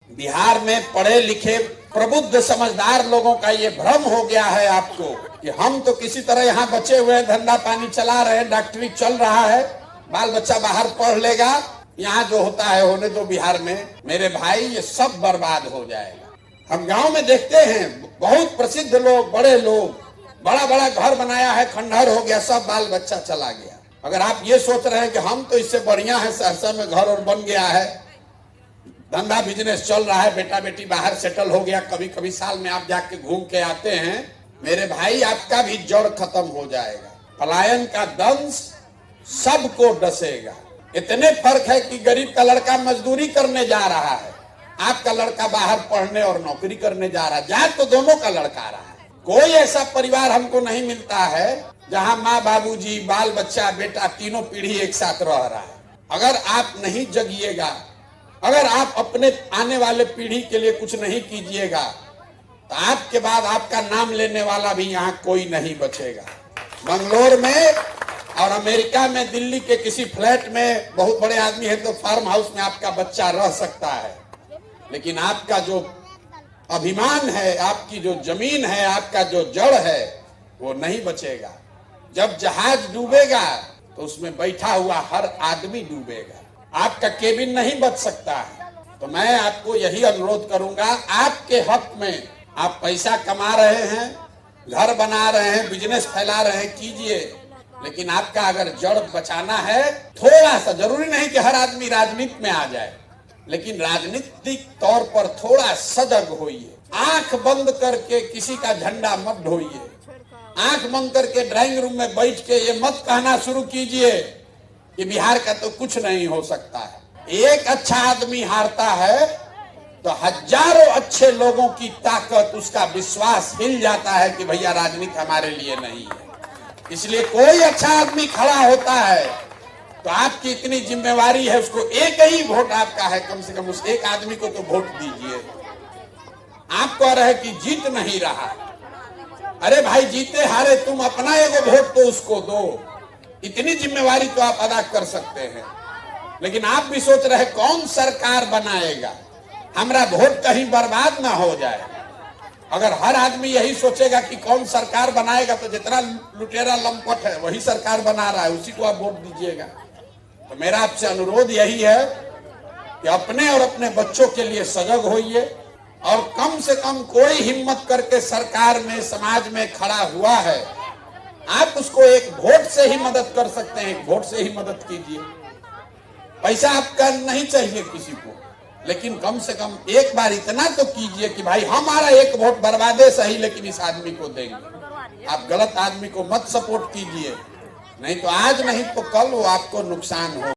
बिहार में पढ़े लिखे प्रबुद्ध समझदार लोगों का ये भ्रम हो गया है आपको कि हम तो किसी तरह यहाँ बचे हुए हैं, धंधा पानी चला रहे हैं, डॉक्टरी चल रहा है, बाल बच्चा बाहर पढ़ लेगा, यहाँ जो होता है होने दो। बिहार में मेरे भाई ये सब बर्बाद हो जाएगा। हम गांव में देखते हैं बहुत प्रसिद्ध लोग, बड़े लोग, बड़ा बड़ा घर बनाया है, खंडहर हो गया, सब बाल बच्चा चला गया। अगर आप ये सोच रहे हैं कि हम तो इससे बढ़िया है, सहरसा में घर और बन गया है, धंधा बिजनेस चल रहा है, बेटा बेटी बाहर सेटल हो गया, कभी कभी साल में आप जाके घूम के आते हैं, मेरे भाई आपका भी जड़ खत्म हो जाएगा। पलायन का दंश सबको डसेगा। इतने फर्क है कि गरीब का लड़का मजदूरी करने जा रहा है, आपका लड़का बाहर पढ़ने और नौकरी करने जा रहा है, जा तो दोनों का लड़का रहा है। कोई ऐसा परिवार हमको नहीं मिलता है जहां माँ बाबूजी, बाल बच्चा, बेटा तीनों पीढ़ी एक साथ रह रहा है। अगर आप नहीं जगिएगा, अगर आप अपने आने वाले पीढ़ी के लिए कुछ नहीं कीजिएगा, तो आपके बाद आपका नाम लेने वाला भी यहाँ कोई नहीं बचेगा। बंगलोर में और अमेरिका में, दिल्ली के किसी फ्लैट में बहुत बड़े आदमी है तो फार्म हाउस में आपका बच्चा रह सकता है, लेकिन आपका जो अभिमान है, आपकी जो जमीन है, आपका जो जड़ है, वो नहीं बचेगा। जब जहाज डूबेगा तो उसमें बैठा हुआ हर आदमी डूबेगा, आपका केबिन नहीं बच सकता है। तो मैं आपको यही अनुरोध करूंगा, आपके हक में आप पैसा कमा रहे हैं, घर बना रहे हैं, बिजनेस फैला रहे हैं, कीजिए, लेकिन आपका अगर जड़ बचाना है, थोड़ा सा, जरूरी नहीं कि हर आदमी राजनीति में आ जाए, लेकिन राजनीतिक तौर पर थोड़ा सजग होइए। आंख बंद करके किसी का झंडा मत ढोइए, आंख बंद करके ड्राइंग रूम में बैठ के ये मत कहना शुरू कीजिए कि बिहार का तो कुछ नहीं हो सकता है। एक अच्छा आदमी हारता है तो हजारों अच्छे लोगों की ताकत, उसका विश्वास हिल जाता है कि भैया राजनीति हमारे लिए नहीं है। इसलिए कोई अच्छा आदमी खड़ा होता है तो आपकी इतनी जिम्मेवारी है, उसको एक ही वोट आपका है, कम से कम उस एक आदमी को तो वोट दीजिए। आप कह रहे कि जीत नहीं रहा, अरे भाई जीते हारे तुम अपना एगो वोट तो उसको दो, इतनी जिम्मेवारी तो आप अदा कर सकते हैं। लेकिन आप भी सोच रहे कौन सरकार बनाएगा, हमारा वोट कहीं बर्बाद ना हो जाए। अगर हर आदमी यही सोचेगा कि कौन सरकार बनाएगा, तो जितना लुटेरा लंपट है वही सरकार बना रहा है, उसी को आप वोट दीजिएगा। तो मेरा आपसे अनुरोध यही है कि अपने और अपने बच्चों के लिए सजग होइए, और कम से कम कोई हिम्मत करके सरकार में, समाज में खड़ा हुआ है, आप उसको एक वोट से ही मदद कर सकते हैं, एक वोट से ही मदद कीजिए। पैसा आपका नहीं चाहिए किसी को, लेकिन कम से कम एक बार इतना तो कीजिए कि भाई हमारा एक वोट बर्बादे सही, लेकिन इस आदमी को देंगे। आप गलत आदमी को मत सपोर्ट कीजिए, नहीं तो आज नहीं तो कल वो आपको नुकसान हो।